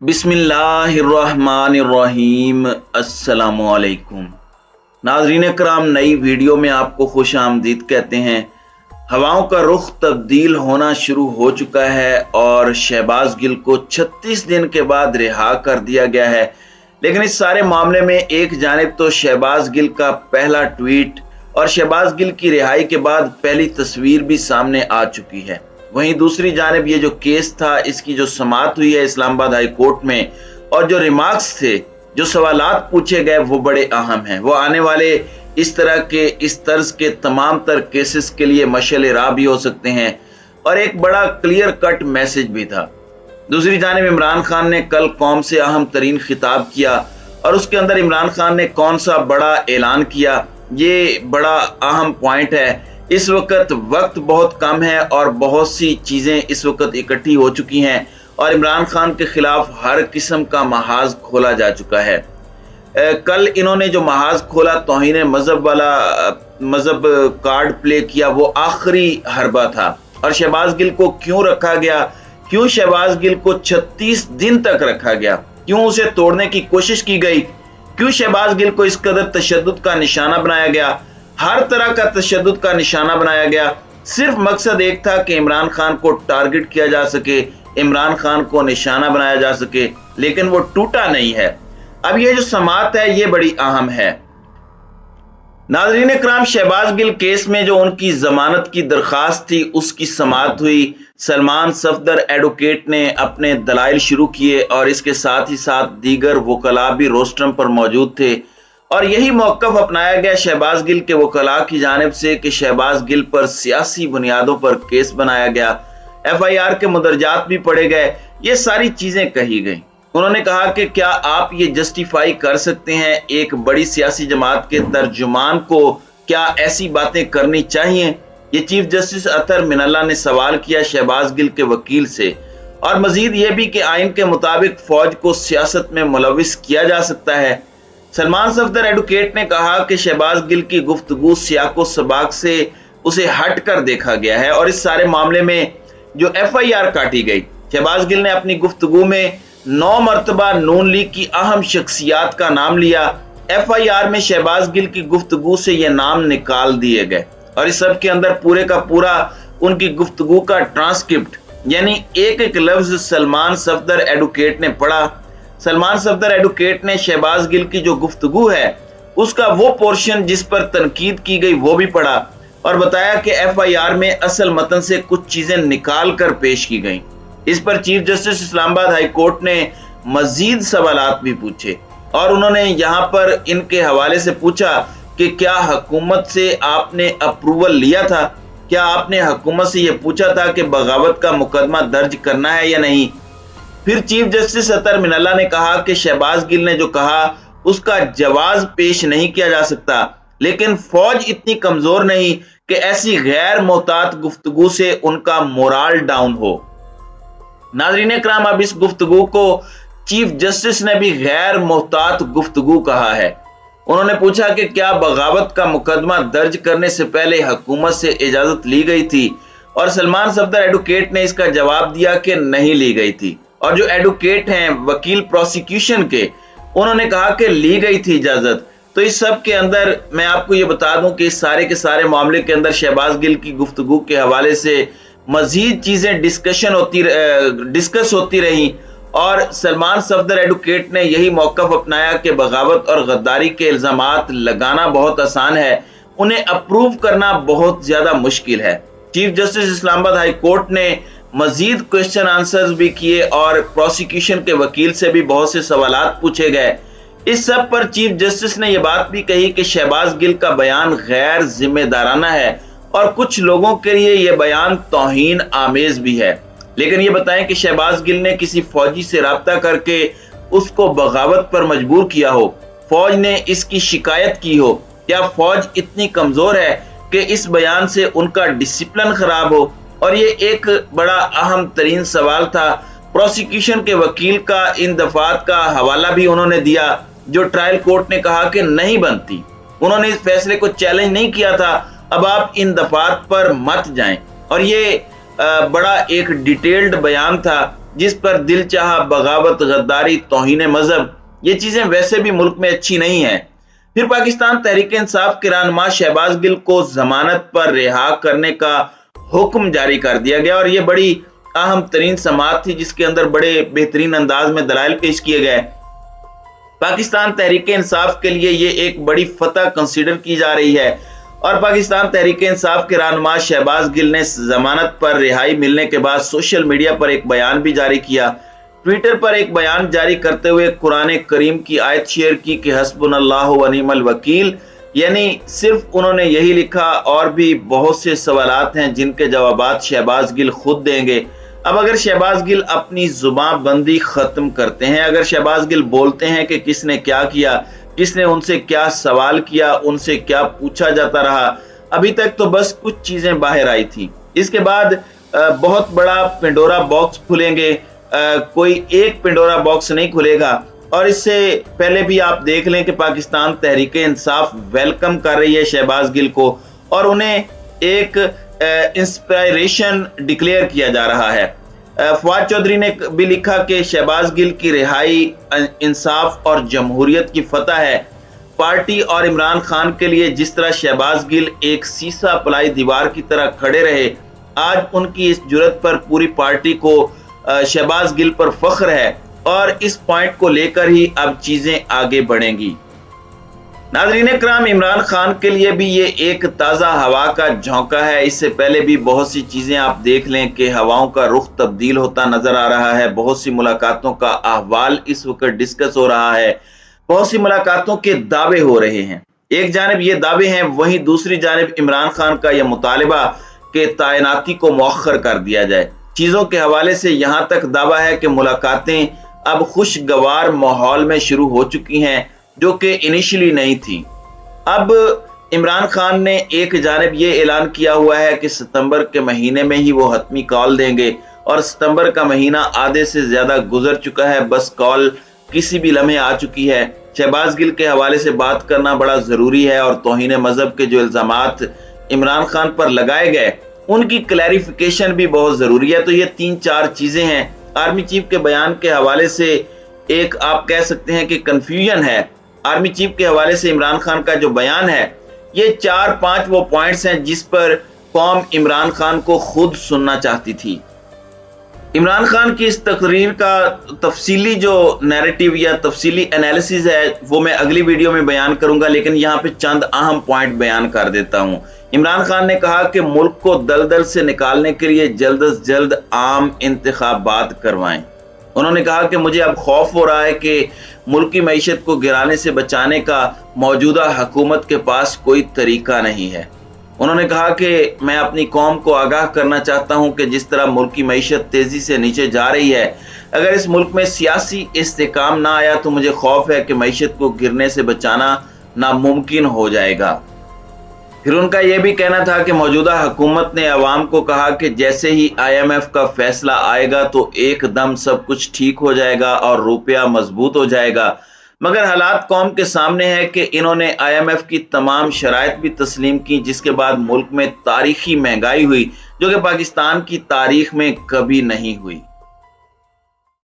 बिस्मिल्लाहिर्रहमानिर्रहीम। अस्सलामुअलैकुम नाज़रीन कराम, नई वीडियो में आपको खुश आमदीद कहते हैं। हवाओं का रुख तब्दील होना शुरू हो चुका है और शहबाज गिल को 36 दिन के बाद रिहा कर दिया गया है। लेकिन इस सारे मामले में एक जानिब तो शहबाज गिल का पहला ट्वीट और शहबाज गिल की रिहाई के बाद पहली तस्वीर भी सामने आ चुकी है, वहीं दूसरी जानिब ये जो केस था, इसकी जो समाअत हुई है इस्लामाबाद हाई कोर्ट में, और जो रिमार्क्स थे, जो सवालात पूछे गए, वो बड़े अहम हैं। वो आने वाले इस तरह के इस तर्ज के तमाम तर केसेस के लिए मशअल राह भी हो सकते हैं और एक बड़ा क्लियर कट मैसेज भी था। दूसरी जानिब इमरान खान ने कल कौम से अहम तरीन खिताब किया और उसके अंदर इमरान खान ने कौन सा बड़ा ऐलान किया, ये बड़ा अहम पॉइंट है। इस वक्त बहुत कम है और बहुत सी चीजें इस वक्त इकट्ठी हो चुकी हैं और इमरान खान के खिलाफ हर किस्म का महाज खोला जा चुका है। कल इन्होंने जो महाज खोला, तौहीन मजहब वाला मजहब कार्ड प्ले किया, वो आखिरी हरबा था। और शहबाज गिल को क्यों रखा गया, क्यों शहबाज गिल को 36 दिन तक रखा गया, क्यों उसे तोड़ने की कोशिश की गई, क्यों शहबाज गिल को इस कदर तशद्दुद का निशाना बनाया गया, हर तरह का तशद्दुद का निशाना बनाया गया। सिर्फ मकसद एक था कि इमरान खान को टारगेट किया जा सके, इमरान खान को निशाना बनाया जा सके, लेकिन वो टूटा नहीं है। अब ये जो समाअत है ये बड़ी अहम है। नाज़रीन इकराम, शहबाज गिल केस में जो उनकी जमानत की दरखास्त थी उसकी समाअत हुई। सलमान सफदर एडवोकेट ने अपने दलाइल शुरू किए और इसके साथ ही साथ दीगर वकला भी रोस्ट्रम पर मौजूद थे और यही मौक़िफ़ अपनाया गया शहबाज गिल के वकला की जानिब से कि शहबाज गिल पर सियासी बुनियादों पर केस बनाया गया, FIR के मुदरजात भी पढ़े गए, ये सारी चीजें कही गई। उन्होंने कहा कि क्या आप ये जस्टिफाई कर सकते हैं, एक बड़ी सियासी जमात के तर्जुमान को क्या ऐसी बातें करनी चाहिए? ये चीफ जस्टिस अतर मिनल्ला ने सवाल किया शहबाज गिल के वकील से। और मजीद ये भी कि आइन के मुताबिक फौज को सियासत में मुलविस किया जा सकता है। सलमान सफदर एडवोकेट ने कहा कि शहबाज गिल की गुफ्तगू सियाको सबाक से उसे हट कर देखा गया है और इस सारे मामले में जो FIR काटी गई, शहबाज गिल ने अपनी गुफ्तगू में 9 मरतबा नून लीग की अहम शख्सियात का नाम लिया। FIR में शहबाज गिल की गुफ्तगू से ये नाम निकाल दिए गए और इस सब के अंदर पूरे का पूरा उनकी गुफ्तगू का ट्रांसक्रिप्ट यानी एक एक लफ्ज सलमान सफदर एडवोकेट ने पढ़ा। सलमान सफदर एडवोकेट ने शहबाज गिल की जो गुफ्तगू है उसका वो पोर्शन जिस पर तनकीद की गई वो भी पढ़ा और बताया कि FIR में असल मतन से कुछ चीजें निकाल कर पेश की गईं। इस पर chief justice Islamabad high court ने मजीद सवालात भी पूछे और उन्होंने यहाँ पर इनके हवाले से पूछा कि क्या हुकूमत से आपने अप्रूवल लिया था, क्या आपने हुकूमत से यह पूछा था कि बगावत का मुकदमा दर्ज करना है या नहीं। फिर चीफ जस्टिस अतर मिनल्ला ने कहा कि शहबाज गिल ने जो कहा उसका जवाब पेश नहीं किया जा सकता, लेकिन फौज इतनी कमजोर नहीं कि ऐसी गैर मोहतात गुफ्तगू से उनका मोराल डाउन हो। नाज़रीन इकराम, अब इस गुफ्तगू को चीफ जस्टिस ने भी गैर मोहतात गुफ्तगू कहा है। उन्होंने पूछा कि क्या बगावत का मुकदमा दर्ज करने से पहले हुकूमत से इजाजत ली गई थी और सलमान सफदर एडवोकेट ने इसका जवाब दिया कि नहीं ली गई थी। और जो एडवोकेट हैं वकील प्रोसिक्यूशन के, उन्होंने कहा कि ली गई थी इजाजत। तो इस सब के अंदर मैं आपको ये बता दूं कि इस सारे के सारे मामले के अंदर शहबाज गिल की गुफ्तगू के हवाले से मजीद चीजें डिस्कस होती रही और सलमान सफदर एडवोकेट ने यही मौक़िफ़ अपनाया कि बगावत और गद्दारी के इल्जामात लगाना बहुत आसान है, उन्हें अप्रूव करना बहुत ज्यादा मुश्किल है। Chief justice Islamabad high court ने मजीद क्वेश्चन आंसर्स भी किए और प्रोसिक्यूशन के वकील से भी बहुत से सवालात पूछे गए। इस सब पर चीफ जस्टिस ने यह बात भी कही कि शहबाज गिल का बयान गैर जिम्मेदाराना है और कुछ लोगों के लिए यह बयान तौहीन आमेज भी है। लेकिन ये बताएं कि शहबाज गिल ने किसी फौजी से राब्ता करके उसको बगावत पर मजबूर किया हो, फौज ने इसकी शिकायत की हो, क्या फौज इतनी कमजोर है कि इस बयान से उनका डिसिप्लिन खराब हो? और ये एक बड़ा अहम तरीन सवाल था। प्रोसिक्यूशन के वकील का इन दफात का हवाला भी उन्होंने दिया जो ट्रायल कोर्ट ने कहा कि नहीं बनती। उन्होंने इस फैसले को चैलेंज नहीं किया था, अब आप इन दफात पर मत जाएं। और ये बड़ा एक डिटेल्ड बयान था जिस पर दिल चाहा बगावत, गद्दारी, तौहीन मजहब, ये चीजें वैसे भी मुल्क में अच्छी नहीं है। फिर पाकिस्तान तहरीक इंसाफ के रहनुमा शहबाज गिल को जमानत पर रिहा करने का हुक्म जारी कर दिया गया और ये बड़ी अहम तरीन समाअत थी जिसके अंदर बड़े बेहतरीन अंदाज में दलाइल पेश किए गए। पाकिस्तान तहरीक इंसाफ के लिए ये एक बड़ी फतह कंसीडर की जा रही है और पाकिस्तान तहरीक इंसाफ के रहनुमा शहबाज गिल ने जमानत पर रिहाई मिलने के बाद सोशल मीडिया पर एक बयान भी जारी किया। ट्विटर पर एक बयान जारी करते हुए कुरान करीम की आयत शेयर की कि हस्बुनल्लाहु व निअमल वकील, यानी सिर्फ उन्होंने यही लिखा, और भी बहुत से सवालात हैं जिनके जवाबात शहबाज गिल खुद देंगे। अब अगर शहबाज गिल अपनी जुबान बंदी खत्म करते हैं, अगर शहबाज गिल बोलते हैं कि किसने क्या किया, किसने उनसे क्या सवाल किया, उनसे क्या पूछा जाता रहा, अभी तक तो बस कुछ चीजें बाहर आई थी। इसके बाद बहुत बड़ा पेंडोरा बॉक्स खुलेंगे, कोई एक पेंडोरा बॉक्स नहीं खुलेगा। और इससे पहले भी आप देख लें कि पाकिस्तान तहरीक इंसाफ वेलकम कर रही है शहबाज गिल को और उन्हें एक इंस्पिरेशन डिक्लेयर किया जा रहा है। फवाद चौधरी ने भी लिखा कि शहबाज गिल की रिहाई इंसाफ और जमहूरियत की फतह है। पार्टी और इमरान खान के लिए जिस तरह शहबाज गिल एक सीसा पलाई दीवार की तरह खड़े रहे, आज उनकी इस जुर्रत पर पूरी पार्टी को शहबाज गिल पर फख्र है और इस पॉइंट को लेकर ही अब चीजें आगे बढ़ेंगी। नाज़रीन इकराम, इमरान खान के लिए भी ये एक ताज़ा हवा का झोंका है। इससे पहले भी बहुत सी चीज़ें आप देख लें कि हवाओं का रुख तब्दील होता नजर आ रहा है। बहुत सी मुलाकातों का अहवाल इस वक्त डिस्कस हो रहा है, बहुत सी मुलाकातों के दावे हो रहे हैं। एक जानिब ये दावे हैं, वहीं दूसरी जानिब इमरान खान का यह मुतालिबा कि तैनाती को मौखर कर दिया जाए। चीज़ों के हवाले से यहाँ तक दावा है कि मुलाकातें अब खुशगवार माहौल में शुरू हो चुकी हैं, जो कि इनिशियली नहीं थी। अब इमरान खान ने एक जानिब ये ऐलान किया हुआ है कि सितंबर के महीने में ही वो हतमी कॉल देंगे और सितंबर का महीना आधे से ज्यादा गुजर चुका है, बस कॉल किसी भी लम्हे आ चुकी है। शहबाज गिल के हवाले से बात करना बड़ा जरूरी है और तौहीन मजहब के जो इल्जामात इमरान खान पर लगाए गए उनकी क्लैरिफिकेशन भी बहुत जरूरी है। तो ये 3-4 चीजें हैं। आर्मी चीफ के बयान के हवाले से एक आप कह सकते हैं कि कंफ्यूजन है। आर्मी चीफ के हवाले से इमरान खान का जो बयान है, ये 4-5 वो पॉइंट्स हैं जिस पर कौम इमरान खान को खुद सुनना चाहती थी। इमरान खान की इस तकरीर का तफसीली जो नैरेटिव या तफसीली एनालिसिस है वो मैं अगली वीडियो में बयान करूंगा, लेकिन यहाँ पे चंद अहम पॉइंट बयान कर देता हूँ। इमरान खान ने कहा कि मुल्क को दलदल से निकालने के लिए जल्द से जल्द आम इंतखाबात करवाएं। उन्होंने कहा कि मुझे अब खौफ हो रहा है कि मुल्क की मईशत को गिराने से बचाने का मौजूदा हुकूमत के पास कोई तरीका नहीं है। उन्होंने कहा कि मैं अपनी कौम को आगाह करना चाहता हूं कि जिस तरह मुल्क की मईशत तेजी से नीचे जा रही है, अगर इस मुल्क में सियासी इस्तेकाम ना आया तो मुझे खौफ है कि मईशत को गिरने से बचाना नामुमकिन हो जाएगा। फिर उनका यह भी कहना था कि मौजूदा हुकूमत ने अवाम को कहा कि जैसे ही IMF का फैसला आएगा तो एकदम सब कुछ ठीक हो जाएगा और रुपया मजबूत हो जाएगा, मगर हालात कौम के सामने है कि इन्होंने IMF की तमाम शराइत भी तस्लीम की, जिसके बाद मुल्क में तारीखी महंगाई हुई जो कि पाकिस्तान की तारीख में कभी नहीं हुई।